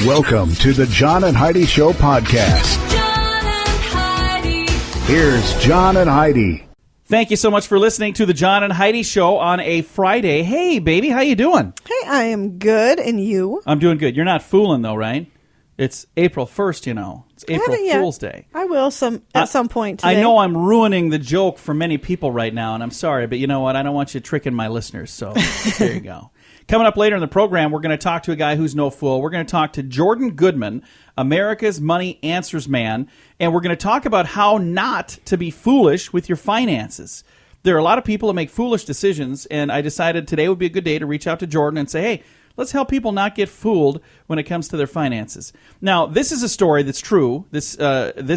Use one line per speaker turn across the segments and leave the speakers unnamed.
Welcome to the John and Heidi Show podcast.
John and Heidi.
Here's John and Heidi.
Thank you so much for listening to the John and Heidi Show on a Friday. Hey, baby, how you doing?
Hey, I am good, and you?
I'm doing good. You're not fooling, though, right? It's April 1st, you know. It's April Fool's Day.
I will at some point today.
I know I'm ruining the joke for many people right now, and I'm sorry, but you know what? I don't want you tricking my listeners, so there you go. Coming up later in the program, we're going to talk to a guy who's no fool. We're going to talk to Jordan Goodman, America's Money Answers Man, and we're going to talk about how not to be foolish with your finances. There are a lot of people that make foolish decisions, and I decided today would be a good day to reach out to Jordan and say, hey, let's help people not get fooled when it comes to their finances. Now, this is a story that's true. This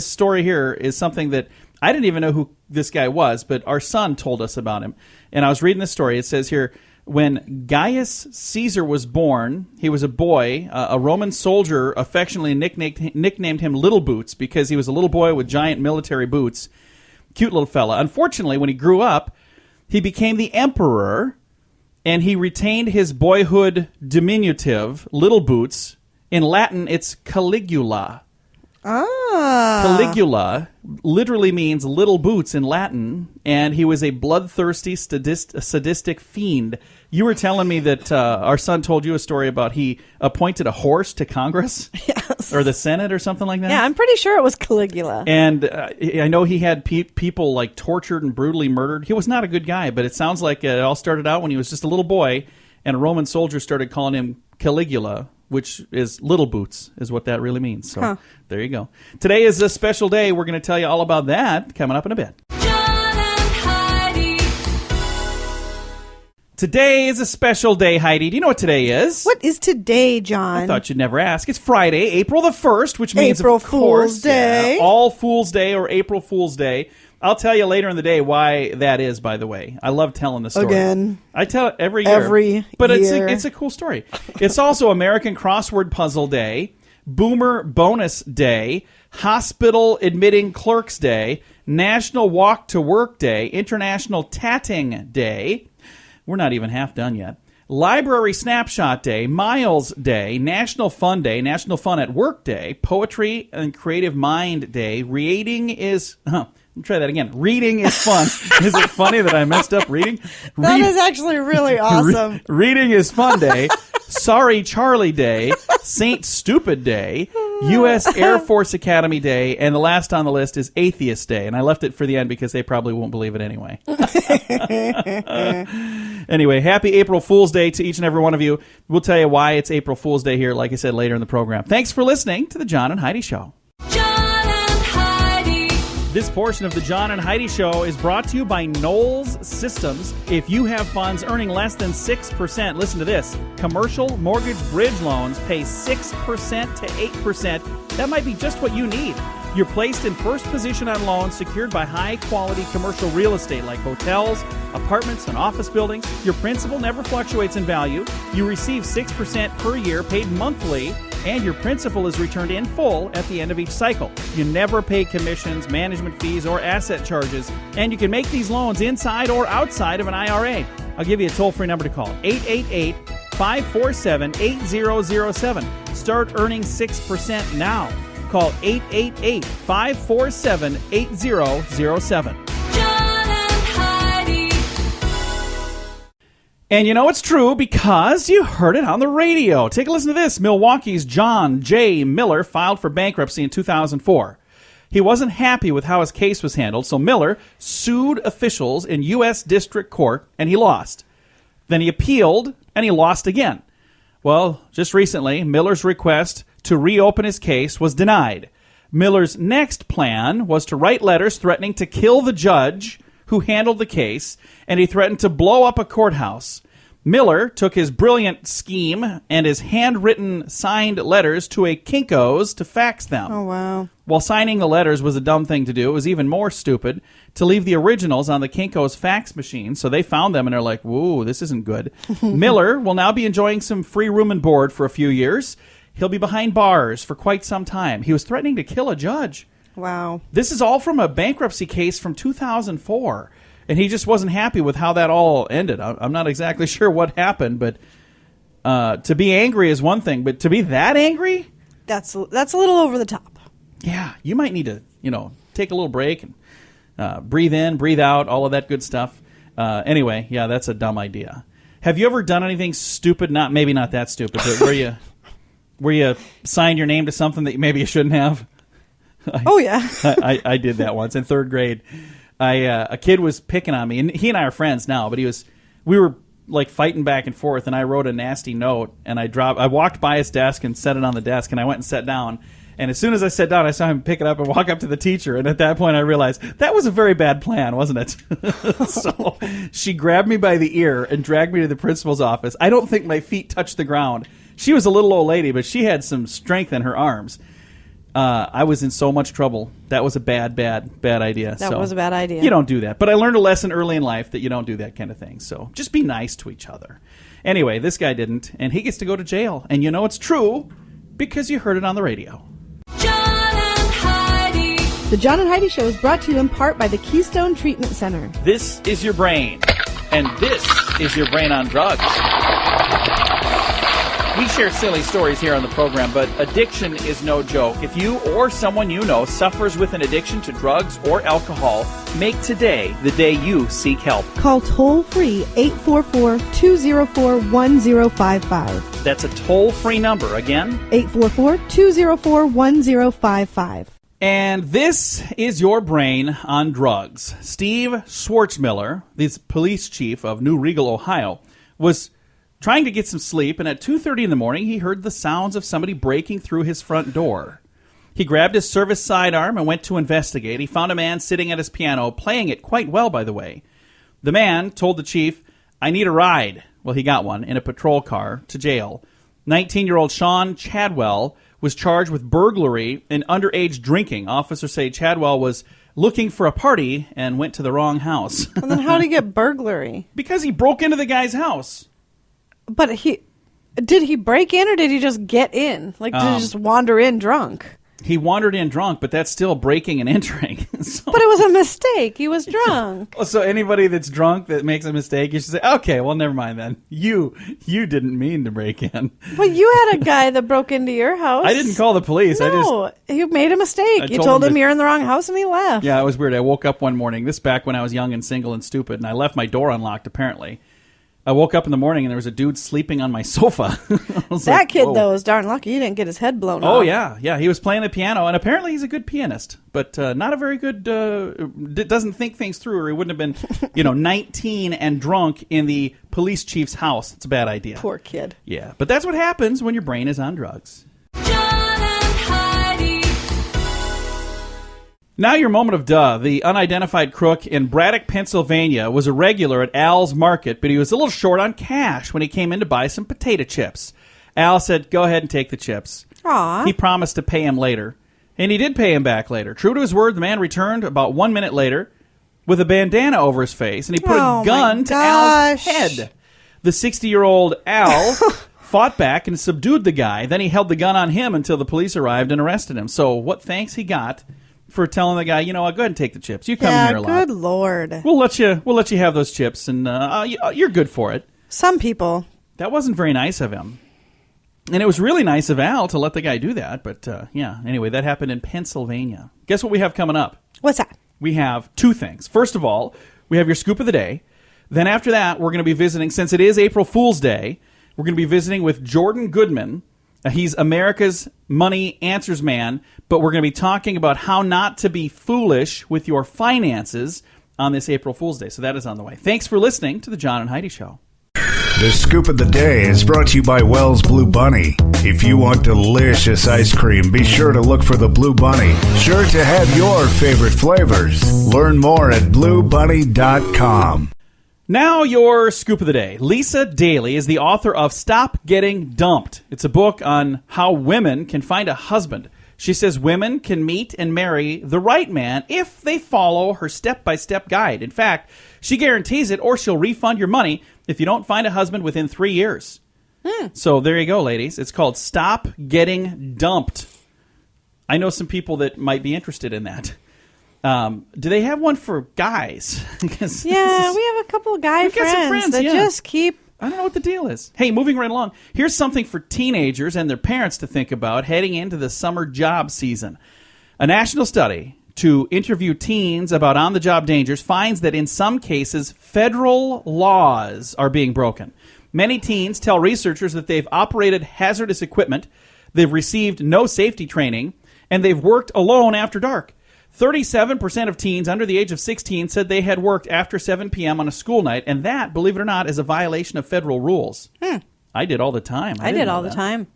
story here is something that I didn't even know who this guy was, but our son told us about him. And I was reading this story. It says here, when Gaius Caesar was born, he was a boy. A Roman soldier affectionately nicknamed him Little Boots because he was a little boy with giant military boots. Cute little fella. Unfortunately, when he grew up, he became the emperor, and he retained his boyhood diminutive, Little Boots. In Latin, it's Caligula. Caligula literally means little boots in Latin, and he was a bloodthirsty, sadistic fiend. You were telling me that our son told you a story about he appointed a horse to Congress?
Yes.
Or the Senate or something like that?
Yeah, I'm pretty sure it was Caligula.
And I know he had people like tortured and brutally murdered. He was not a good guy, but it sounds like it all started out when he was just a little boy, and a Roman soldier started calling him Caligula, which is little boots, is what that really means. So There you go. Today is a special day. We're going to tell you all about that coming up in a bit.
John and Heidi.
Today is a special day, Heidi. Do you know what today is?
What is today, John?
I thought you'd never ask. It's Friday, April the 1st, which means,
April
of course,
Fool's Day.
All Fool's Day or April Fool's Day. I'll tell you later in the day why that is, by the way. I love telling the story.
Again.
I tell it every year. But
year.
It's a cool story. It's also American Crossword Puzzle Day, Boomer Bonus Day, Hospital Admitting Clerks Day, National Walk to Work Day, International Tatting Day. We're not even half done yet. Library Snapshot Day, Miles Day, National Fun Day, National Fun at Work Day, Poetry and Creative Mind Day, Reading is... Let me try that again. Reading is fun. Is it funny that I messed up reading?
That is actually really awesome.
Reading is Fun Day, Sorry Charlie Day, Saint Stupid Day, U.S. Air Force Academy Day, and the last on the list is Atheist Day. And I left it for the end because they probably won't believe it anyway. Anyway, happy April Fool's Day to each and every one of you. We'll tell you why it's April Fool's Day here, like I said, later in the program. Thanks for listening to the John and Heidi Show. This portion of the John and Heidi Show is brought to you by Knowles Systems. If you have funds earning less than 6%, listen to this. Commercial mortgage bridge loans pay 6% to 8%. That might be just what you need. You're placed in first position on loans secured by high-quality commercial real estate like hotels, apartments, and office buildings. Your principal never fluctuates in value. You receive 6% per year paid monthly, and your principal is returned in full at the end of each cycle. You never pay commissions, management fees, or asset charges, and you can make these loans inside or outside of an IRA. I'll give you a toll-free number to call, 888-547-8007. Start earning 6% now. Call 888-547-8007. And you know it's true because you heard it on the radio. Take a listen to this. Milwaukee's John J. Miller filed for bankruptcy in 2004. He wasn't happy with how his case was handled, so Miller sued officials in U.S. District Court, and he lost. Then he appealed, and he lost again. Well, just recently, Miller's request to reopen his case was denied. Miller's next plan was to write letters threatening to kill the judge who handled the case, and he threatened to blow up a courthouse. Miller took his brilliant scheme and his handwritten signed letters to a Kinko's to fax them.
Oh, wow.
While signing the letters was a dumb thing to do, it was even more stupid to leave the originals on the Kinko's fax machine. So they found them and they're like, whoa, this isn't good. Miller will now be enjoying some free room and board for a few years. He'll be behind bars for quite some time. He was threatening to kill a judge.
Wow.
This is all from a bankruptcy case from 2004. And he just wasn't happy with how that all ended. I'm not exactly sure what happened, but to be angry is one thing. But to be that angry?
That's a little over the top.
Yeah, you might need to, take a little break and breathe in, breathe out, all of that good stuff. Anyway, yeah, that's a dumb idea. Have you ever done anything stupid? Maybe not that stupid, but where you signed your name to something that maybe you shouldn't have?
Oh yeah,
I did that once in third grade. A kid was picking on me, and he and I are friends now. But we were like fighting back and forth, and I wrote a nasty note, and I walked by his desk and set it on the desk, and I went and sat down. And as soon as I sat down, I saw him pick it up and walk up to the teacher. And at that point, I realized that was a very bad plan, wasn't it? So she grabbed me by the ear and dragged me to the principal's office. I don't think my feet touched the ground. She was a little old lady, but she had some strength in her arms. I was in so much trouble. That was a bad idea.
that was a bad idea.
You don't do that. But I learned a lesson early in life that you don't do that kind of thing. So just be nice to each other. Anyway, this guy didn't, and he gets to go to jail. And you know it's true because you heard it on the radio.
John and Heidi.
The John and Heidi Show is brought to you in part by the Keystone Treatment Center.
This is your brain, and this is your brain on drugs. We share silly stories here on the program, but addiction is no joke. If you or someone you know suffers with an addiction to drugs or alcohol, make today the day you seek help.
Call toll-free 844-204-1055.
That's a toll-free number. Again,
844-204-1055.
and this is your brain on drugs. Steve Schwartzmiller, the police chief of New Riegel, Ohio, was trying to get some sleep, and at 2:30 in the morning, he heard the sounds of somebody breaking through his front door. He grabbed his service sidearm and went to investigate. He found a man sitting at his piano, playing it quite well, by the way. The man told the chief, "I need a ride." Well, he got one in a patrol car to jail. 19-year-old Sean Chadwell was charged with burglary and underage drinking. Officers say Chadwell was looking for a party and went to the wrong house.
Well, then how did he get burglary?
Because he broke into the guy's house.
But did he break in or did he just get in? Like, did he just wander in drunk?
He wandered in drunk, but that's still breaking and entering. So,
But it was a mistake. He was drunk.
so anybody that's drunk that makes a mistake, you should say, okay, well, never mind then. You didn't mean to break in.
But you had a guy that broke into your house.
I didn't call the police.
No, you made a mistake.
I
You
told
told
him
him
to-
you're in the wrong house and he left.
Yeah, it was weird. I woke up one morning, this back when I was young and single and stupid, and I left my door unlocked, apparently. I woke up in the morning and there was a dude sleeping on my sofa. I was
That
like,
kid,
whoa.
though, is darn lucky he didn't get his head blown off.
Oh, yeah. He was playing the piano, and apparently he's a good pianist, but not a very good, doesn't think things through, or he wouldn't have been, 19 and drunk in the police chief's house. It's a bad idea.
Poor kid.
Yeah, but that's what happens when your brain is on drugs.
John and Heidi.
Now your moment of duh. The unidentified crook in Braddock, Pennsylvania was a regular at Al's Market, but he was a little short on cash when he came in to buy some potato chips. Al said, go ahead and take the chips.
Aw.
He promised to pay him later, and he did pay him back later. True to his word, the man returned about 1 minute later with a bandana over his face, and he put
Oh,
a gun
my
to Al's
gosh.
head. The 60-year-old Al fought back and subdued the guy. Then he held the gun on him until the police arrived and arrested him. So what thanks he got for telling the guy, you know what, go ahead and take the chips. You come
Yeah,
here a lot.
good Lord.
We'll let you have those chips, and you're good for it.
Some people.
That wasn't very nice of him. And it was really nice of Al to let the guy do that. But, anyway, that happened in Pennsylvania. Guess what we have coming up?
What's that?
We have two things. First of all, we have your scoop of the day. Then after that, we're going to be visiting, since it is April Fool's Day, we're going to be visiting with Jordan Goodman. He's America's Money Answers Man, but we're going to be talking about how not to be foolish with your finances on this April Fool's Day. So that is on the way. Thanks for listening to The John and Heidi Show.
The Scoop of the Day is brought to you by Wells Blue Bunny. If you want delicious ice cream, be sure to look for the Blue Bunny. Sure to have your favorite flavors. Learn more at bluebunny.com.
Now your scoop of the day. Lisa Daly is the author of Stop Getting Dumped. It's a book on how women can find a husband. She says women can meet and marry the right man if they follow her step-by-step guide. In fact, she guarantees it, or she'll refund your money if you don't find a husband within 3 years. So there you go, ladies. It's called Stop Getting Dumped. I know some people that might be interested in that. Do they have one for guys?
Yeah, we have a couple of guy
We've got some
friends
friends,
that
yeah.
just keep
I don't know what the deal is. Hey, moving right along. Here's something for teenagers and their parents to think about heading into the summer job season. A national study to interview teens about on-the-job dangers finds that in some cases, federal laws are being broken. Many teens tell researchers that they've operated hazardous equipment, they've received no safety training, and they've worked alone after dark. 37% of teens under the age of 16 said they had worked after 7 p.m. on a school night, and that, believe it or not, is a violation of federal rules. I did all the time.
I did all the time.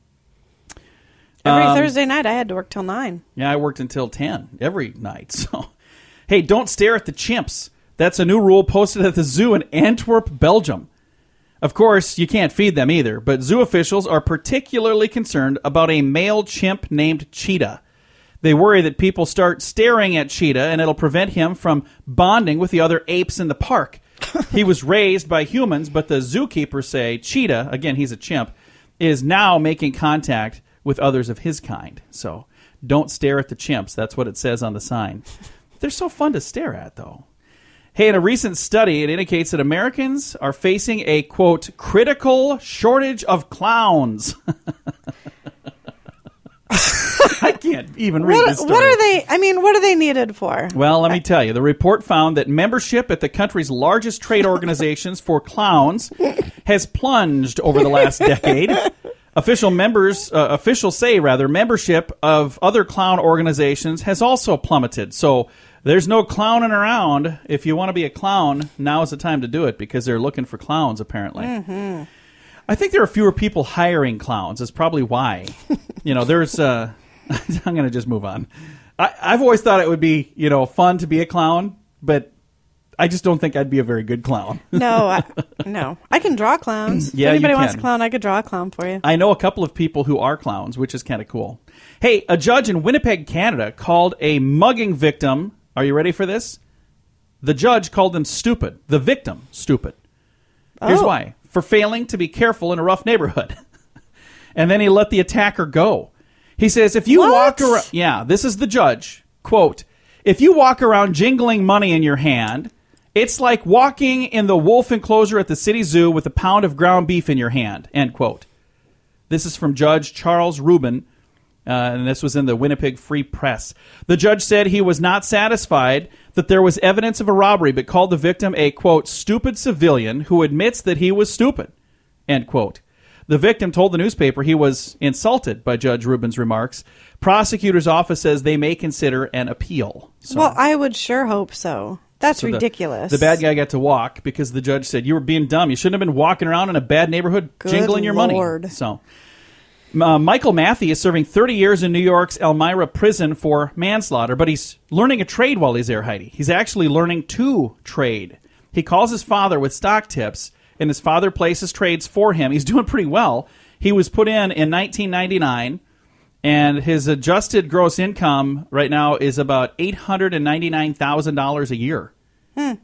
Every Thursday night, I had to work till 9.
Yeah, I worked until 10 every night. So, hey, don't stare at the chimps. That's a new rule posted at the zoo in Antwerp, Belgium. Of course, you can't feed them either, but zoo officials are particularly concerned about a male chimp named Cheetah. They worry that people start staring at Cheetah and it'll prevent him from bonding with the other apes in the park. He was raised by humans, but the zookeepers say Cheetah, again, he's a chimp, is now making contact with others of his kind. So don't stare at the chimps. That's what it says on the sign. They're so fun to stare at, though. Hey, in a recent study, it indicates that Americans are facing a, quote, critical shortage of clowns. I can't even read this story.
What are they? I mean, what are they needed for?
Well, let me tell you. The report found that membership at the country's largest trade organizations for clowns has plunged over the last decade. Officials say membership of other clown organizations has also plummeted. So there's no clowning around. If you want to be a clown, now is the time to do it because they're looking for clowns, apparently. Mm-hmm. I think there are fewer people hiring clowns. That's probably why. There's... I'm going to just move on. I've always thought it would be, fun to be a clown, but I just don't think I'd be a very good clown.
No. I can draw clowns.
Yeah,
if anybody
you
wants
can.
a clown, I could draw a clown for you.
I know a couple of people who are clowns, which is kind of cool. Hey, a judge in Winnipeg, Canada, called a mugging victim. Are you ready for this? The judge called them stupid. The victim, stupid. Here's why. For failing to be careful in a rough neighborhood. And then he let the attacker go. He says, if you walk around... Yeah, this is the judge. Quote, if you walk around jingling money in your hand, it's like walking in the wolf enclosure at the city zoo with a pound of ground beef in your hand. End quote. This is from Judge Charles Rubin, and this was in the Winnipeg Free Press. The judge said he was not satisfied that there was evidence of a robbery, but called the victim a, quote, stupid civilian who admits that he was stupid. End quote. The victim told the newspaper he was insulted by Judge Rubin's remarks. Prosecutor's office says they may consider an appeal. So,
well, I would sure hope so. That's ridiculous.
The bad guy got to walk because the judge said, you were being dumb. You shouldn't have been walking around in a bad neighborhood jingling your
Lord.
money. So, Michael Matthey is serving 30 years in New York's Elmira prison for manslaughter, but he's learning a trade while he's there, Heidi. He's actually learning to trade. He calls his father with stock tips, and his father places trades for him. He's doing pretty well. He was put in 1999, and his adjusted gross income right now is about $899,000 a year.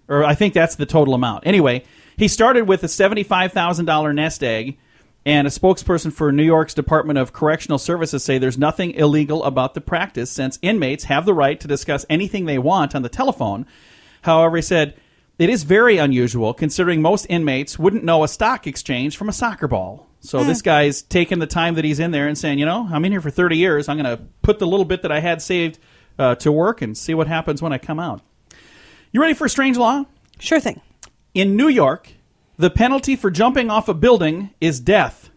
Or I think that's the total amount. Anyway, he started with a $75,000 nest egg, and a spokesperson for New York's Department of Correctional Services say there's nothing illegal about the practice since inmates have the right to discuss anything they want on the telephone. However, he said, it is very unusual considering most inmates wouldn't know a stock exchange from a soccer ball. So this guy's taking the time that he's in there and saying, I'm in here for 30 years. I'm going to put the little bit that I had saved to work and see what happens when I come out. You ready for a strange law?
Sure thing.
In New York, the penalty for jumping off a building is death.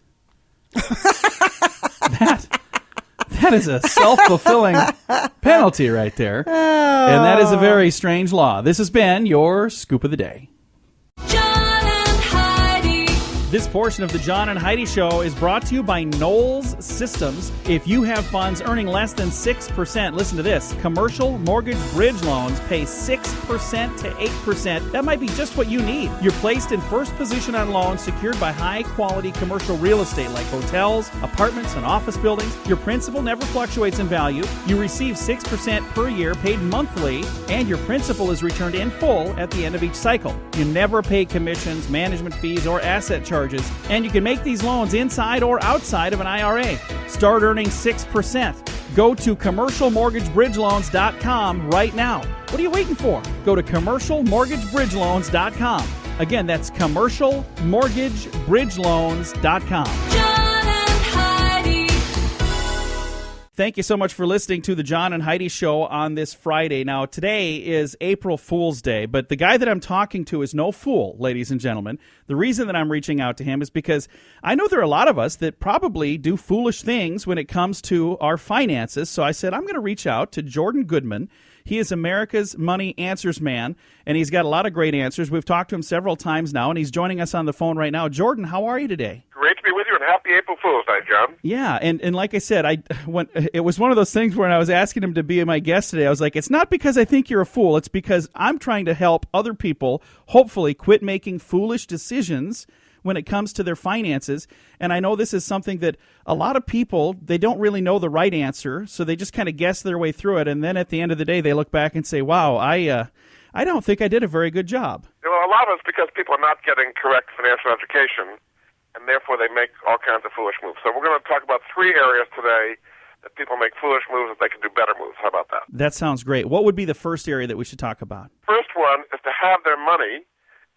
That is a self-fulfilling penalty right there. And that is a very strange law. This has been your Scoop of the Day.
John and Heidi.
This portion of the John and Heidi Show is brought to you by Knowles Systems. If you have funds earning less than 6%, listen to this. Commercial mortgage bridge loans pay 6% to 8%. That might be just what you need. You're placed in first position on loans secured by high-quality commercial real estate like hotels, apartments, and office buildings. Your principal never fluctuates in value. You receive 6% per year paid monthly, and your principal is returned in full at the end of each cycle. You never pay commissions, management fees, or asset charges, and you can make these loans inside or outside of an IRA. Start earning 6%. Go to commercialmortgagebridgeloans.com right now. What are you waiting for? Go to commercialmortgagebridgeloans.com. Again, that's commercialmortgagebridgeloans.com.
John and Heidi.
Thank you so much for listening to the John and Heidi Show on this Friday. Now, today is April Fool's Day, but the guy that I'm talking to is no fool, ladies and gentlemen. The reason that I'm reaching out to him is because I know there are a lot of us that probably do foolish things when it comes to our finances. So I said, I'm going to reach out to Jordan Goodman. He is America's Money Answers man, and he's got a lot of great answers. We've talked to him several times now, and he's joining us on the phone right now. Jordan, how are you today?
Great to be with you, and happy April Fool's Day, John.
Yeah, and like I said, it was one of those things when I was asking him to be my guest today, I was like, it's not because I think you're a fool. It's because I'm trying to help other people, hopefully, quit making foolish decisions when it comes to their finances. And I know this is something that a lot of people, they don't really know the right answer, so they just kind of guess their way through it. And then at the end of the day, they look back and say, wow, I don't think I did a very good job.
Well, a lot of it's because people are not getting correct financial education, and therefore they make all kinds of foolish moves. So we're going to talk about 3 areas today that people make foolish moves that they can do better moves. How about that?
That sounds great. What would be the first area that we should talk about?
First one is to have their money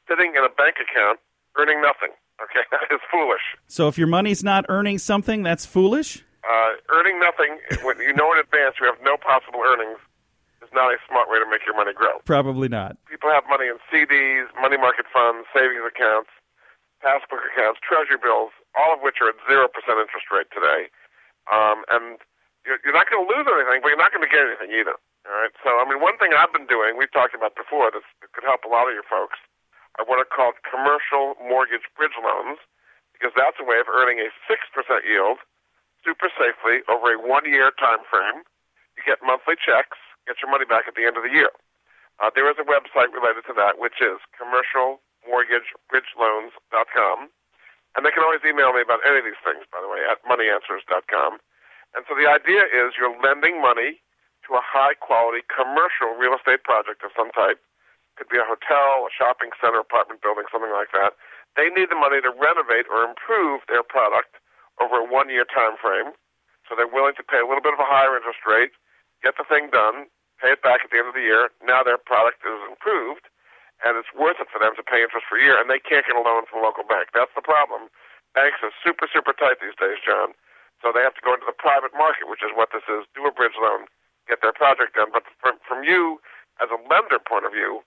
sitting in a bank account earning nothing. Okay, that is foolish.
So if your money's not earning something, that's foolish?
Earning nothing, when you know in advance you have no possible earnings, is not a smart way to make your money grow.
Probably not.
People have money in CDs, money market funds, savings accounts, passbook accounts, treasury bills, all of which are at 0% interest rate today. And you're not going to lose anything, but you're not going to get anything either. All right. So, I mean, one thing I've been doing, we've talked about before, that could help a lot of your folks, are what are called commercial mortgage bridge loans, because that's a way of earning a 6% yield super safely over a 1-year time frame. You get monthly checks, get your money back at the end of the year. There is a website related to that, which is commercialmortgagebridgeloans.com. And they can always email me about any of these things, by the way, at moneyanswers.com. And so the idea is you're lending money to a high-quality commercial real estate project of some type. Could be a hotel, a shopping center, apartment building, something like that. They need the money to renovate or improve their product over a 1-year time frame. So they're willing to pay a little bit of a higher interest rate, get the thing done, pay it back at the end of the year. Now their product is improved, and it's worth it for them to pay interest for a year, and they can't get a loan from a local bank. That's the problem. Banks are super, super tight these days, John. So they have to go into the private market, which is what this is, do a bridge loan, get their project done. But from you, as a lender point of view,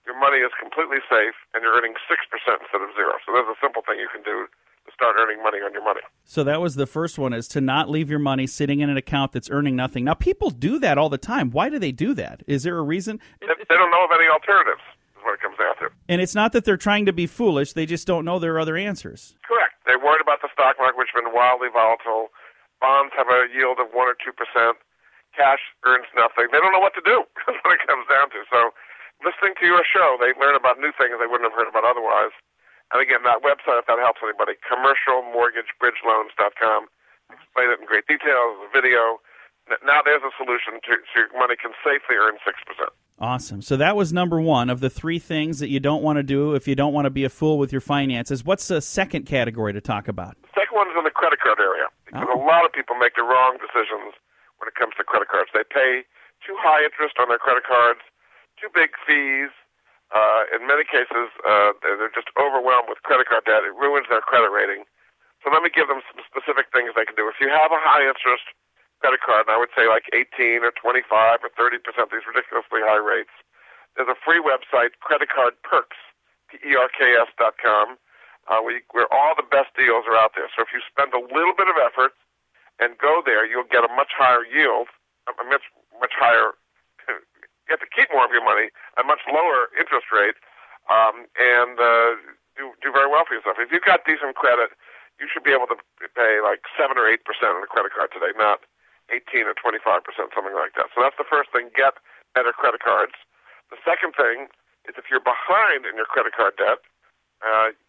your money is completely safe, and you're earning 6% instead of 0. So there's a simple thing you can do to start earning money on your money.
So that was the first one, is to not leave your money sitting in an account that's earning nothing. Now, people do that all the time. Why do they do that? Is there a reason?
They don't know of any alternatives, is what it comes down to.
And it's not that they're trying to be foolish. They just don't know there are other answers.
Correct. They're worried about the stock market, which has been wildly volatile. Bonds have a yield of 1 or 2%. Cash earns nothing. They don't know what to do. That's what it comes down to. So listening to your show, they learn about new things they wouldn't have heard about otherwise. And again, that website, if that helps anybody, commercialmortgagebridgeloans.com. Explain it in great detail, a video. Now there's a solution so your money can safely earn 6%.
Awesome. So that was number one of the 3 things that you don't want to do if you don't want to be a fool with your finances. What's the second category to talk about?
The second one is in the credit card area. Because a lot of people make the wrong decisions when it comes to credit cards. They pay too high interest on their credit cards, too big fees. In many cases, they're just overwhelmed with credit card debt. It ruins their credit rating. So let me give them some specific things they can do. If you have a high-interest credit card, and I would say like 18 or 25 or 30%, these ridiculously high rates, there's a free website, Credit Card Perks, PERKS.com, where all the best deals are out there. So if you spend a little bit of effort and go there, you'll get a much higher yield, a much higher. You have to keep more of your money, a much lower interest rate, and do very well for yourself. If you've got decent credit, you should be able to pay like 7 or 8% on a credit card today, not 18 or 25%, something like that. So that's the first thing, get better credit cards. The second thing is if you're behind in your credit card debt,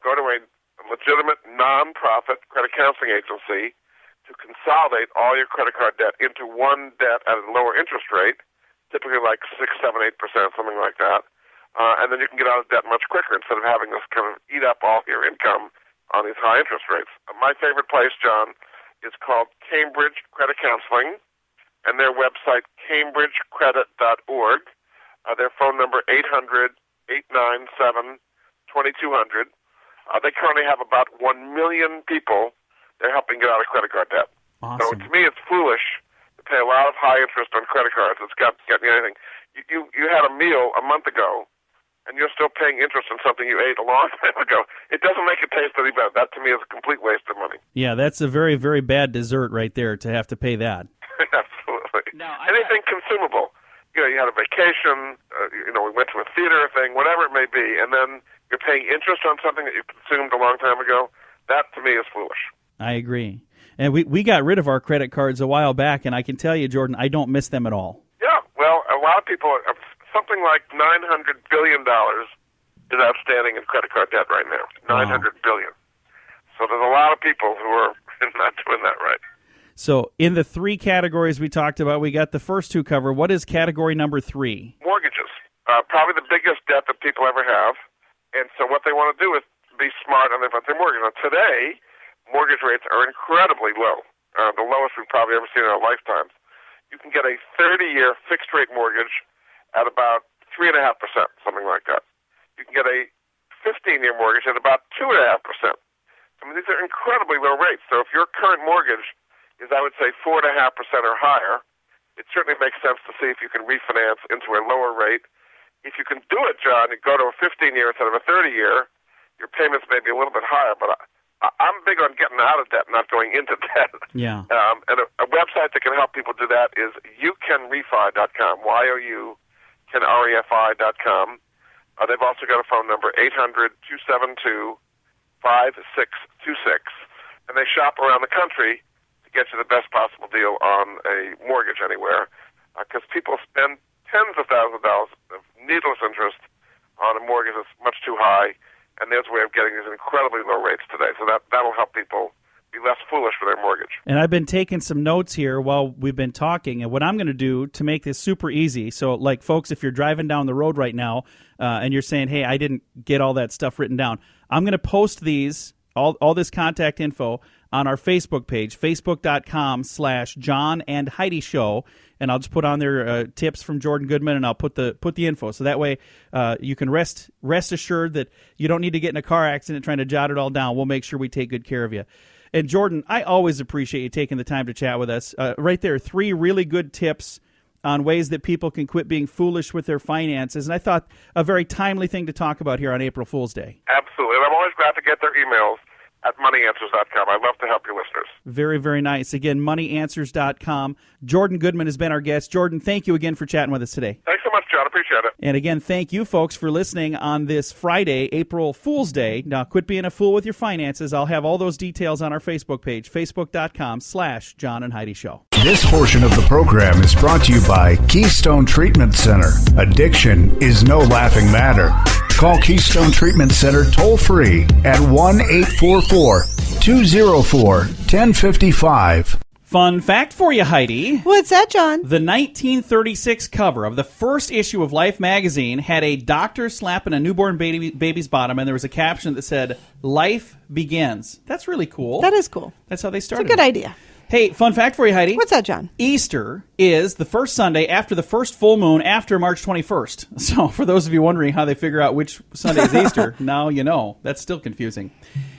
go to a legitimate non-profit credit counseling agency to consolidate all your credit card debt into one debt at a lower interest rate, typically like 6, 7, 8%, something like that. And then you can get out of debt much quicker instead of having this kind of eat up all your income on these high interest rates. My favorite place, John, is called Cambridge Credit Counseling, and their website, cambridgecredit.org. Their phone number, 800-897-2525. 2200. They currently have about 1 million people they're helping get out of credit card debt. So
Awesome.
to me, it's foolish to pay a lot of high interest on credit cards. It's got me anything. You had a meal a month ago, and you're still paying interest on something you ate a long time ago. It doesn't make it taste any better. That, to me, is a complete waste of money.
Yeah, that's a very, very bad dessert right there to have to pay that.
Absolutely.
Now,
Anything consumable. You had a vacation, we went to a theater thing, whatever it may be, and then you're paying interest on something that you consumed a long time ago. That, to me, is foolish.
I agree. And we got rid of our credit cards a while back, and I can tell you, Jordan, I don't miss them at all.
Yeah, well, a lot of people, something like $900 billion is outstanding in credit card debt right now. $900 billion. So there's a lot of people who are not doing that right.
So in the three categories we talked about, we got the first two covered. What is category number 3?
Mortgages, probably the biggest debt that people ever have. And so what they want to do is be smart on their mortgage. Now, today, mortgage rates are incredibly low, the lowest we've probably ever seen in our lifetimes. You can get a 30-year fixed-rate mortgage at about 3.5%, something like that. You can get a 15-year mortgage at about 2.5%. I mean, these are incredibly low rates. So if your current mortgage is, I would say, 4.5% or higher, it certainly makes sense to see if you can refinance into a lower rate. If you can do it, John, and go to a 15-year instead of a 30-year, your payments may be a little bit higher, but I'm big on getting out of debt, not going into debt.
Yeah.
And a website that can help people do that is youcanrefi.com, youcanrefi.com. They've also got a phone number, 800-272-5626, and they shop around the country to get you the best possible deal on a mortgage anywhere, because people spend tens of thousands of dollars of needless interest on a mortgage that's much too high, and there's a way of getting these incredibly low rates today. So that'll help people be less foolish with their mortgage.
And I've been taking some notes here while we've been talking, and what I'm going to do to make this super easy, so like folks, if you're driving down the road right now and you're saying, hey, I didn't get all that stuff written down, I'm going to post these, all this contact info on our Facebook page, facebook.com/John and Heidi Show, and I'll just put on there tips from Jordan Goodman, and I'll put the info. So that way you can rest assured that you don't need to get in a car accident trying to jot it all down. We'll make sure we take good care of you. And Jordan, I always appreciate you taking the time to chat with us. Right there, 3 really good tips on ways that people can quit being foolish with their finances. And I thought a very timely thing to talk about here on April Fool's Day.
Absolutely. And I'm always glad to get their emails at moneyanswers.com. I love to help your listeners.
Very, very nice. Again, moneyanswers.com. Jordan Goodman has been our guest. Jordan, thank you again for chatting with us today.
Thanks so much, John. Appreciate it.
And again, thank you, folks, for listening on this Friday, April Fool's Day. Now, quit being a fool with your finances. I'll have all those details on our Facebook page, facebook.com/John and Heidi Show.
This portion of the program is brought to you by Keystone Treatment Center. Addiction is no laughing matter. Call Keystone Treatment Center toll-free at 1-844-204-1055.
Fun fact for you, Heidi.
What's that, John?
The 1936 cover of the first issue of Life magazine had a doctor slapping a newborn baby's bottom, and there was a caption that said, "Life begins." That's really cool.
That is cool.
That's how they
It's a
started.
good idea.
Hey, fun fact for you, Heidi.
What's that, John?
Easter is the first Sunday after the first full moon after March 21st. So for those of you wondering how they figure out which Sunday is Easter, now you know. That's still confusing.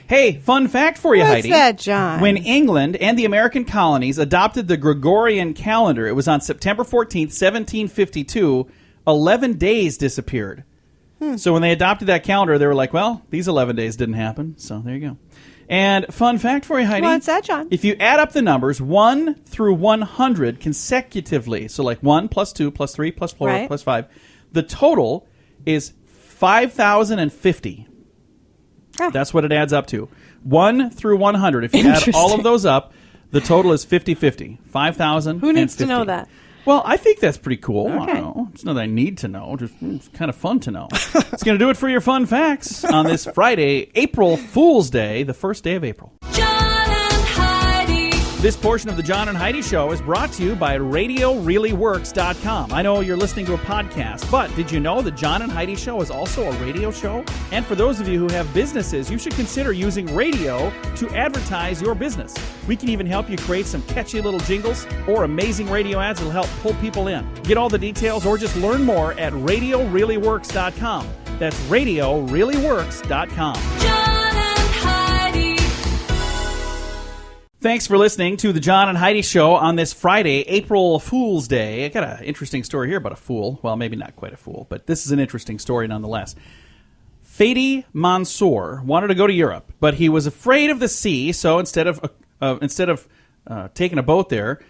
Hey, fun fact for you,
What's
Heidi.
that, John?
When England and the American colonies adopted the Gregorian calendar, it was on September 14th, 1752, 11 days disappeared. So when they adopted that calendar, they were like, well, these 11 days didn't happen. So there you go. And fun fact for you, Heidi.
What's that, John?
If you add up the numbers 1 through 100 consecutively, so like 1 plus 2 plus 3 plus 4
Right.
plus 5, the total is 5,050.
Ah.
That's what it adds up to. 1 through 100. If you add all of those up, the total is 50-50. 5,000.
Who needs to know that?
Well, I think that's pretty cool. I
Okay.
don't know. It's not that I need to know. Just it's kind of fun to know. It's going to do it for your fun facts on this Friday, April Fool's Day, the first day of April.
John and Heidi.
This portion of the John and Heidi Show is brought to you by RadioReallyWorks.com. I know you're listening to a podcast, but did you know the John and Heidi Show is also a radio show? And for those of you who have businesses, you should consider using radio to advertise your business. We can even help you create some catchy little jingles or amazing radio ads that will help pull people in. Get all the details or just learn more at RadioReallyWorks.com. That's RadioReallyWorks.com.
John and Heidi.
Thanks for listening to the John and Heidi Show on this Friday, April Fool's Day. I got an interesting story here about a fool. Well, maybe not quite a fool, but this is an interesting story nonetheless. Heidi Mansour wanted to go to Europe, but he was afraid of the sea, so instead of taking a boat there,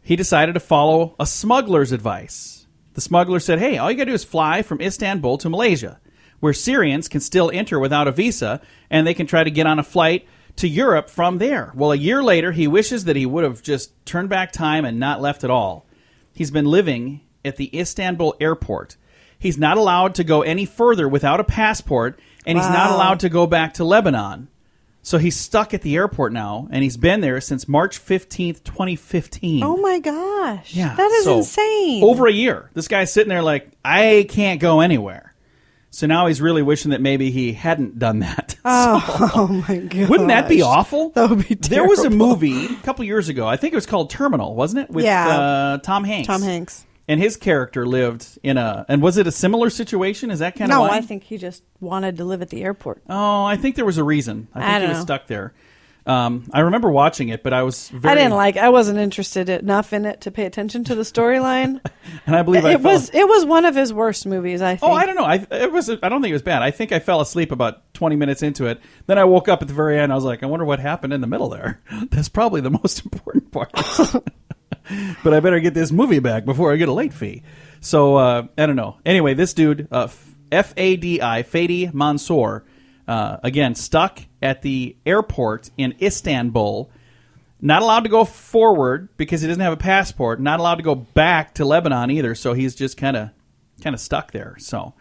he decided to follow a smuggler's advice. The smuggler said, hey, all you got to do is fly from Istanbul to Malaysia, where Syrians can still enter without a visa, and they can try to get on a flight to Europe from there. Well, a year later, he wishes that he would have just turned back time and not left at all. He's been living at the Istanbul airport. He's not allowed to go any further without a passport, and he's not allowed to go back to Lebanon. So he's stuck at the airport now, and he's been there since March 15th, 2015.
Oh, my gosh.
Yeah,
That is
so
insane.
Over a year. This guy's sitting there like, I can't go anywhere. So now he's really wishing that maybe he hadn't done that.
Oh, my God.
Wouldn't that be awful?
That would be
There was a
terrible.
movie a couple years ago. I think it was called Terminal, wasn't it? With Tom Hanks.
Tom Hanks.
And his character lived in and was it a similar situation? Is that kind of
No,
why?
I think he just wanted to live at the airport.
Oh, I think there was a reason. I think
I
he
don't
was
know.
stuck there. I remember watching it, but I was very...
I wasn't interested enough in it to pay attention to the storyline.
And I believe
It was one of his worst movies, I think.
Oh, I don't know. I don't think it was bad. I think I fell asleep about 20 minutes into it. Then I woke up at the very end. I was like, I wonder what happened in the middle there. That's probably the most important part. But I better get this movie back before I get a late fee. So, I don't know. Anyway, this dude, Heidi Mansour, again, stuck at the airport in Istanbul, not allowed to go forward because he doesn't have a passport, not allowed to go back to Lebanon either, so he's just kind of stuck there. So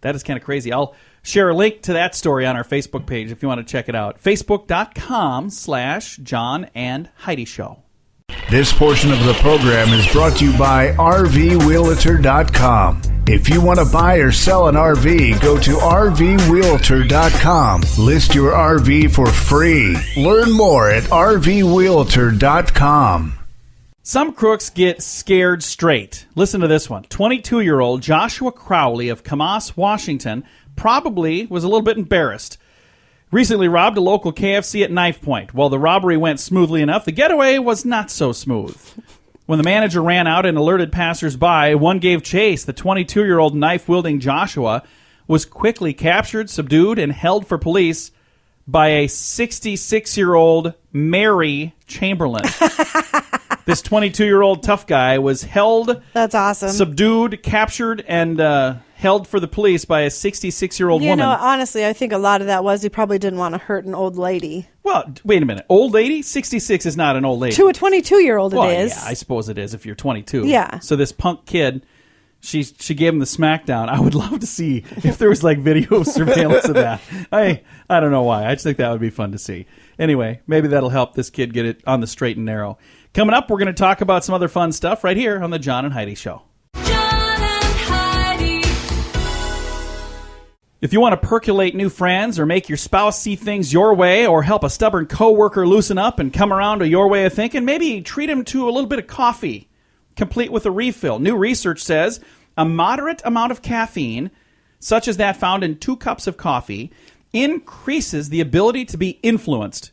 that is kind of crazy. I'll share a link to that story on our Facebook page if you want to check it out. Facebook.com/John and Heidi Show.
This portion of the program is brought to you by RVRealtor.com. If you want to buy or sell an RV, go to RVRealtor.com. List your RV for free. Learn more at RVRealtor.com.
Some crooks get scared straight. Listen to this one. 22-year-old Joshua Crowley of Camas, Washington, probably was a little bit embarrassed. Recently robbed a local KFC at knife point. While the robbery went smoothly enough, the getaway was not so smooth. When the manager ran out and alerted passersby, one gave chase. The 22-year-old knife-wielding Joshua was quickly captured, subdued, and held for police by a 66-year-old Mary Chamberlain. This 22-year-old tough guy was held,
That's awesome.
subdued, captured, and held for the police by a 66-year-old
You
woman.
know, honestly, I think a lot of that was he probably didn't want to hurt an old lady.
Well, wait a minute. Old lady? 66 is not an old lady.
To a 22-year-old,
Well,
it is.
yeah, I suppose it is if you're 22.
Yeah.
So this punk kid, she gave him the smackdown. I would love to see if there was like video surveillance of that. I don't know why. I just think that would be fun to see. Anyway, maybe that'll help this kid get it on the straight and narrow. Coming up, we're going to talk about some other fun stuff right here on the John and Heidi Show.
John and Heidi.
If you want to percolate new friends or make your spouse see things your way or help a stubborn coworker loosen up and come around to your way of thinking, maybe treat him to a little bit of coffee, complete with a refill. New research says a moderate amount of caffeine, such as that found in 2 cups of coffee, increases the ability to be influenced.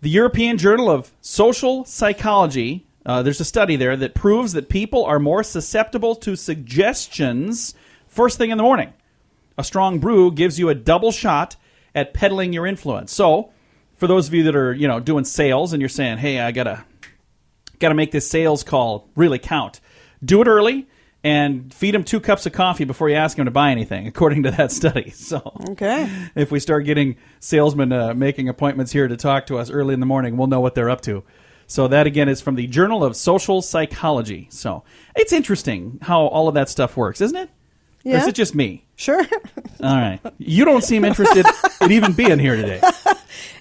The European Journal of Social Psychology, there's a study there that proves that people are more susceptible to suggestions first thing in the morning. A strong brew gives you a double shot at peddling your influence. So, for those of you that are, doing sales and you're saying, "Hey, I gotta make this sales call really count," do it early and feed them 2 cups of coffee before you ask them to buy anything, according to that study. So,
Okay.
if we start getting salesmen making appointments here to talk to us early in the morning, we'll know what they're up to. So that, again, is from the Journal of Social Psychology. So it's interesting how all of that stuff works, isn't it? Or is
Yeah.
it just me?
Sure.
All right. You don't seem interested in even being here today.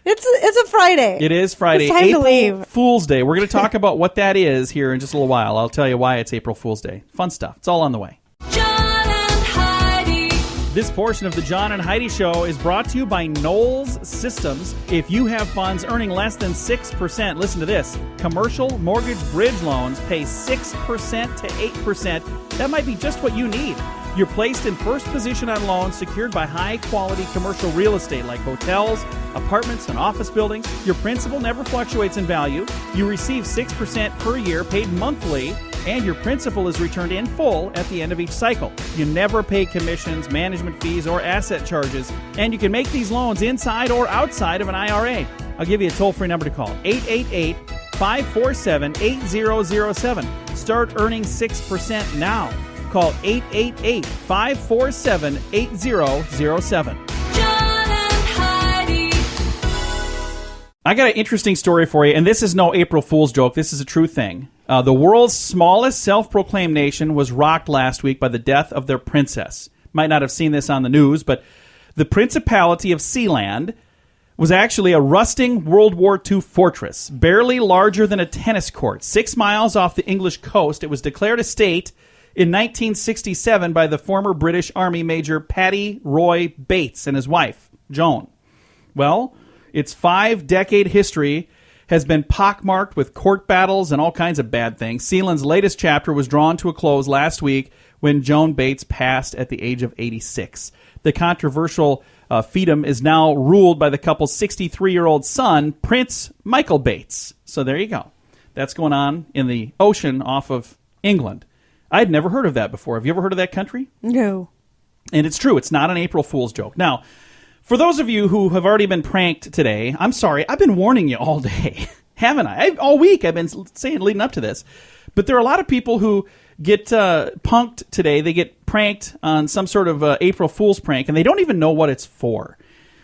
It's a Friday.
It is Friday,
It's time
April
to leave.
Fool's Day. We're going to talk about what that is here in just a little while. I'll tell you why it's April Fool's Day. Fun stuff. It's all on the way.
John and Heidi.
This portion of the John and Heidi Show is brought to you by Knowles Systems. If you have funds earning less than 6%, listen to this. Commercial mortgage bridge loans pay 6% to 8%. That might be just what you need. You're placed in first position on loans secured by high-quality commercial real estate like hotels, apartments, and office buildings. Your principal never fluctuates in value. You receive 6% per year paid monthly, and your principal is returned in full at the end of each cycle. You never pay commissions, management fees, or asset charges, and you can make these loans inside or outside of an IRA. I'll give you a toll-free number to call, 888-547-8007. Start earning 6% now. Call 888-547-8007.
John and Heidi.
I got an interesting story for you, and this is no April Fool's joke. This is a true thing. The world's smallest self-proclaimed nation was rocked last week by the death of their princess. Might not have seen this on the news, but the Principality of Sealand was actually a rusting World War II fortress, barely larger than a tennis court. 6 miles off the English coast, it was declared a state in 1967 by the former British Army Major Paddy Roy Bates and his wife, Joan. Well, its 5-decade history has been pockmarked with court battles and all kinds of bad things. Sealand's latest chapter was drawn to a close last week when Joan Bates passed at the age of 86. The controversial fiefdom is now ruled by the couple's 63-year-old son, Prince Michael Bates. So there you go. That's going on in the ocean off of England. I'd never heard of that before. Have you ever heard of that country?
No.
And it's true. It's not an April Fool's joke. Now, for those of you who have already been pranked today, I'm sorry. I've been warning you all day, haven't I? All week I've been saying leading up to this. But there are a lot of people who get punked today. They get pranked on some sort of April Fool's prank, and they don't even know what it's for.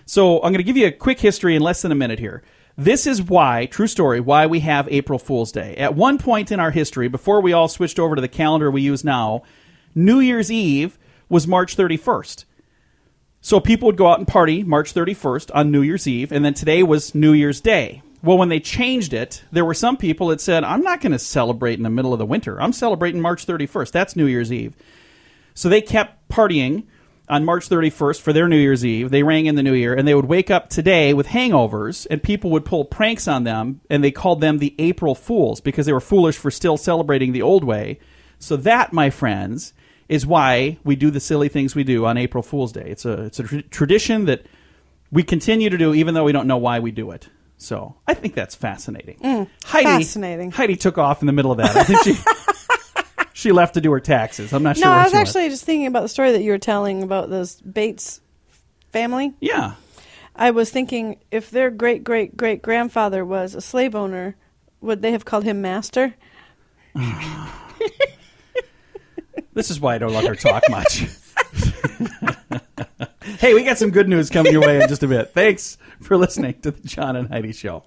So I'm going to give you a quick history in less than a minute here. This is why, true story, why we have April Fool's Day. At one point in our history, before we all switched over to the calendar we use now, New Year's Eve was March 31st. So people would go out and party March 31st on New Year's Eve, and then today was New Year's Day. Well, when they changed it, there were some people that said, I'm not going to celebrate in the middle of the winter. I'm celebrating March 31st. That's New Year's Eve. So they kept partying on March 31st for their New Year's Eve. They rang in the new year, and they would wake up today with hangovers, and people would pull pranks on them, and they called them the April Fools because they were foolish for still celebrating the old way. So that, my friends, is why we do the silly things we do on April Fool's Day. It's a tradition that we continue to do even though we don't know why we do it. So I think that's fascinating.
Fascinating.
Heidi took off in the middle of that. I think she left to do her taxes. I'm not sure.
No,
where
I was
she went.
actually just thinking about the story that you were telling about this Bates family.
Yeah.
I was thinking if their great-great-great-grandfather was a slave owner, would they have called him master?
This is why I don't let her talk much. Hey, we got some good news coming your way in just a bit. Thanks for listening to the John and Heidi Show.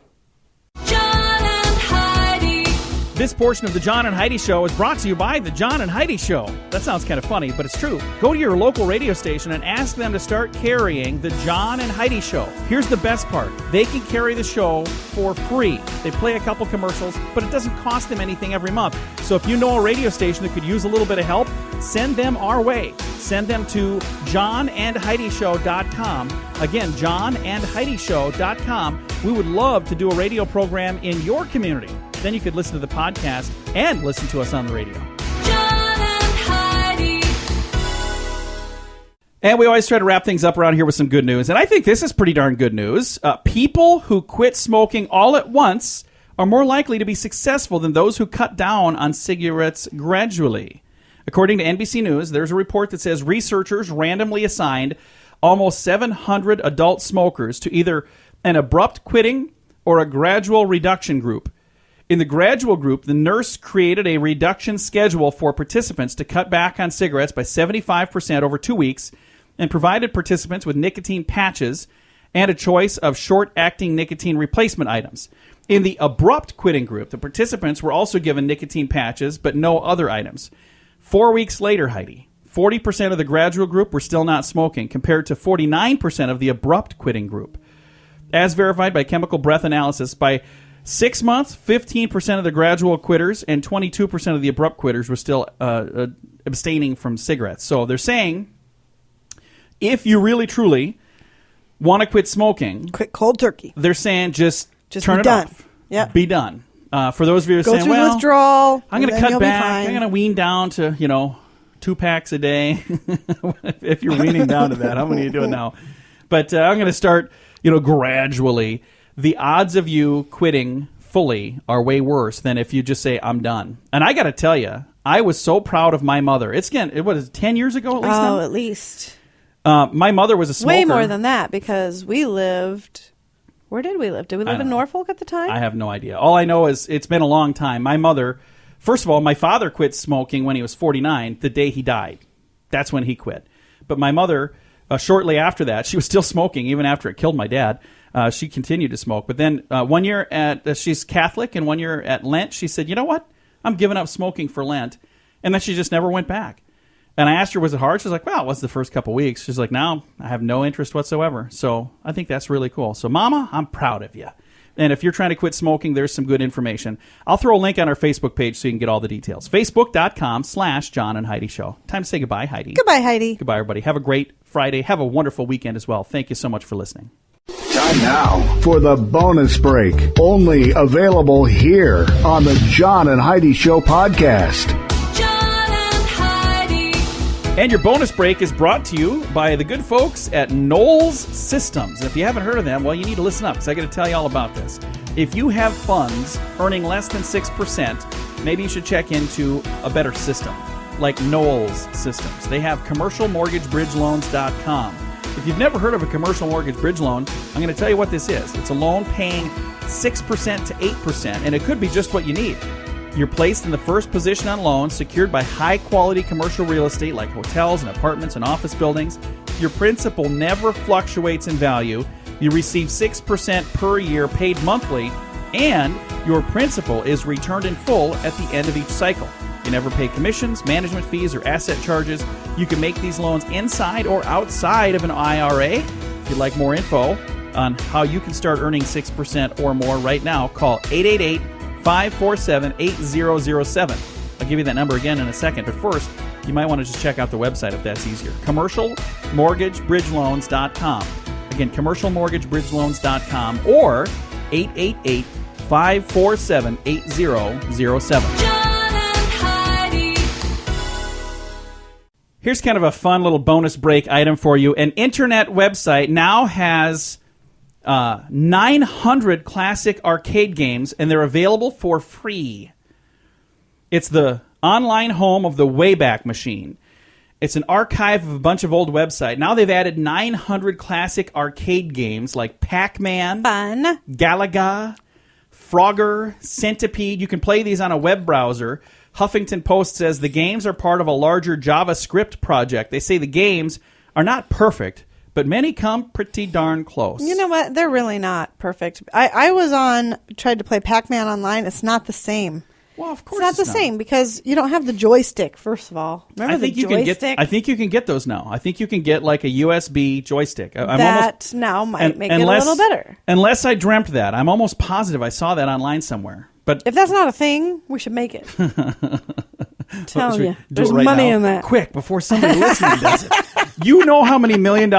John and Heidi.
This portion of the John and Heidi Show is brought to you by the John and Heidi Show. That sounds kind of funny, but it's true. Go to your local radio station and ask them to start carrying the John and Heidi Show. Here's the best part. They can carry the show for free. They play a couple commercials, but it doesn't cost them anything every month. So if you know a radio station that could use a little bit of help, send them our way. Send them to johnandheidishow.com. Again, johnandheidishow.com. We would love to do a radio program in your community. Then you could listen to the podcast and listen to us on the radio.
John and Heidi.
And we always try to wrap things up around here with some good news. And I think this is pretty darn good news. People who quit smoking all at once are more likely to be successful than those who cut down on cigarettes gradually. According to NBC News, there's a report that says researchers randomly assigned almost 700 adult smokers to either an abrupt quitting or a gradual reduction group. In the gradual group, the nurse created a reduction schedule for participants to cut back on cigarettes by 75% over 2 weeks and provided participants with nicotine patches and a choice of short-acting nicotine replacement items. In the abrupt quitting group, the participants were also given nicotine patches but no other items. 4 weeks later, Heidi, 40% of the gradual group were still not smoking, compared to 49% of the abrupt quitting group. As verified by chemical breath analysis, by 6 months, 15% of the gradual quitters and 22% of the abrupt quitters were still abstaining from cigarettes. So they're saying, if you really, truly want to quit smoking,
Quit cold turkey.
they're saying just turn
be
it
done.
off.
Yeah.
Be done. For those of you who are
Go
saying,
through
well,
withdrawal.
I'm going to
and then
cut
you'll be
back.
fine.
I'm going to wean down to, 2 packs a day. If you're weaning down to that, how many are you doing now? But I'm going to start, gradually. The odds of you quitting fully are way worse than if you just say, I'm done. And I got to tell you, I was so proud of my mother. It's, again, what is it, 10 years ago at least now?
Oh, at least.
My mother was a smoker.
Way more than that, because we lived... Where did we live? Did we live in Norfolk at the time?
I have no idea. All I know is it's been a long time. My mother... First of all, my father quit smoking when he was 49, the day he died. That's when he quit. But my mother, shortly after that, she was still smoking, even after it killed my dad. She continued to smoke. But then one year she's Catholic, and 1 year at Lent, she said, you know what? I'm giving up smoking for Lent. And then she just never went back. And I asked her, was it hard? She was like, well, it was the first couple weeks. She's like, no, I have no interest whatsoever. So I think that's really cool. So, Mama, I'm proud of you. And if you're trying to quit smoking, there's some good information. I'll throw a link on our Facebook page so you can get all the details. Facebook.com/John and Heidi Show. Time to say goodbye, Heidi.
Goodbye, Heidi.
Goodbye, everybody. Have a great Friday. Have a wonderful weekend as well. Thank you so much for listening.
Time now for the bonus break. Only available here on the John and Heidi Show podcast.
John and Heidi.
And your bonus break is brought to you by the good folks at Knowles Systems. If you haven't heard of them, well, you need to listen up because I got to tell you all about this. If you have funds earning less than 6%, maybe you should check into a better system like Knowles Systems. They have commercialmortgagebridgeloans.com. If you've never heard of a commercial mortgage bridge loan, I'm going to tell you what this is. It's a loan paying 6% to 8%, and it could be just what you need. You're placed in the first position on loans secured by high-quality commercial real estate like hotels and apartments and office buildings. Your principal never fluctuates in value. You receive 6% per year paid monthly, and your principal is returned in full at the end of each cycle. You never pay commissions, management fees, or asset charges. You can make these loans inside or outside of an IRA. If you'd like more info on how you can start earning 6% or more right now, call 888-547-8007. I'll give you that number again in a second, but first, you might want to just check out the website if that's easier. commercialmortgagebridgeloans.com. Again, commercialmortgagebridgeloans.com or 888-547-8007.
John and Heidi.
Here's kind of a fun little bonus break item for you. An internet website now has 900 classic arcade games, and they're available for free. It's the online home of the Wayback Machine. It's an archive of a bunch of old websites. Now they've added 900 classic arcade games like Pac-Man,
Fun.
Galaga, Frogger, Centipede. You can play these on a web browser. Huffington Post says the games are part of a larger JavaScript project. They say the games are not perfect, but many come pretty darn close.
You know what? They're really not perfect. I tried to play Pac-Man online. It's not the same.
Well, of course
It's not the same because you don't have the joystick, first of all. Remember
I think
the
you can
joystick?
get. I think you can get those now. I think you can get like a USB joystick.
That now might make it a little better.
Unless I dreamt that, I'm almost positive I saw that online somewhere. But
If that's not a thing, we should make it. Tell
should we
you,
do
there's
it right
money
now?
in that.
Quick before somebody listening does it. You know how many $1 million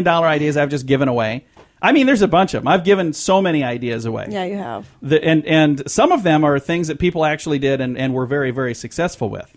ideas I've just given away. I mean, there's a bunch of them. I've given so many ideas away.
Yeah, you have.
And some of them are things that people actually did and were very, very successful with.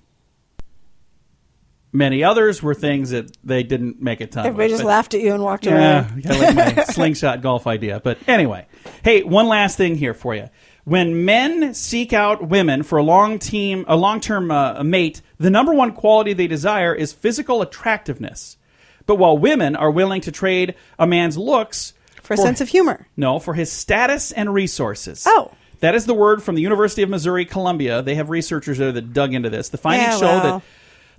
Many others were things that they didn't make a ton
Everybody
of.
just laughed at you and walked away.
Yeah, like my slingshot golf idea. But anyway, hey, one last thing here for you. When men seek out women for a long-term mate, the number one quality they desire is physical attractiveness. But while women are willing to trade a man's looks
For a sense of humor.
No, for his status and resources.
Oh.
That is the word from the University of Missouri, Columbia. They have researchers there that dug into this. The findings show that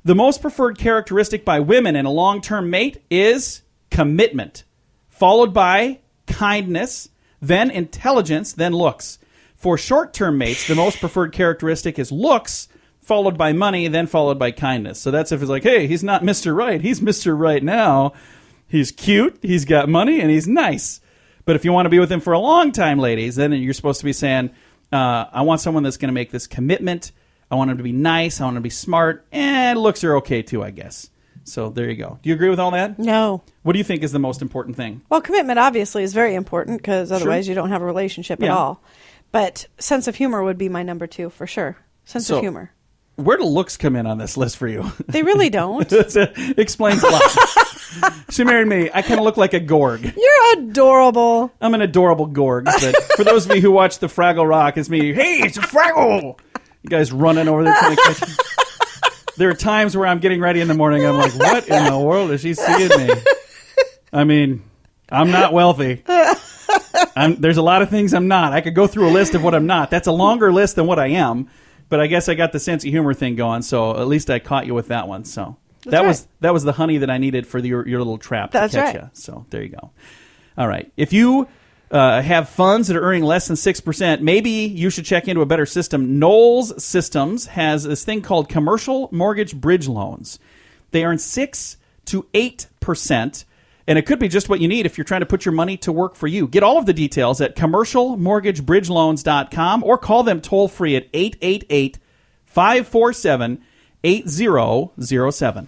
the most preferred characteristic by women in a long-term mate is commitment, followed by kindness, then intelligence, then looks. For short-term mates, the most preferred characteristic is looks, followed by money, then followed by kindness. So that's if it's like, hey, he's not Mr. Right. He's Mr. Right now. He's cute, he's got money, and he's nice. But if you want to be with him for a long time, ladies, then you're supposed to be saying, I want someone that's going to make this commitment. I want him to be nice. I want him to be smart. And looks are okay, too, I guess. So there you go. Do you agree with all that?
No.
What do you think is the most important thing?
Well, commitment obviously is very important because otherwise you don't have a relationship at all. But sense of humor would be my number 2 for sure. Sense of humor.
Where do looks come in on this list for you?
They really don't.
It explains a lot. She married me. I kind of look like a Gorg.
You're adorable.
I'm an adorable Gorg. But for those of you who watch the Fraggle Rock, it's me. Hey, it's a Fraggle! You guys running over there trying to catch me. There are times where I'm getting ready in the morning and I'm like, what in the world is she seeing me? I mean, I'm not wealthy. There's a lot of things I'm not. I could go through a list of what I'm not. That's a longer list than what I am. But I guess I got the sense of humor thing going, so at least I caught you with that one. So that was the honey that I needed for your little trap to catch you. So there you go. All right. If you have funds that are earning less than 6%, maybe you should check into a better system. Knowles Systems has this thing called commercial mortgage bridge loans. They earn 6 to 8%. And it could be just what you need if you're trying to put your money to work for you. Get all of the details at commercialmortgagebridgeloans.com or call them toll-free at 888-547-8007.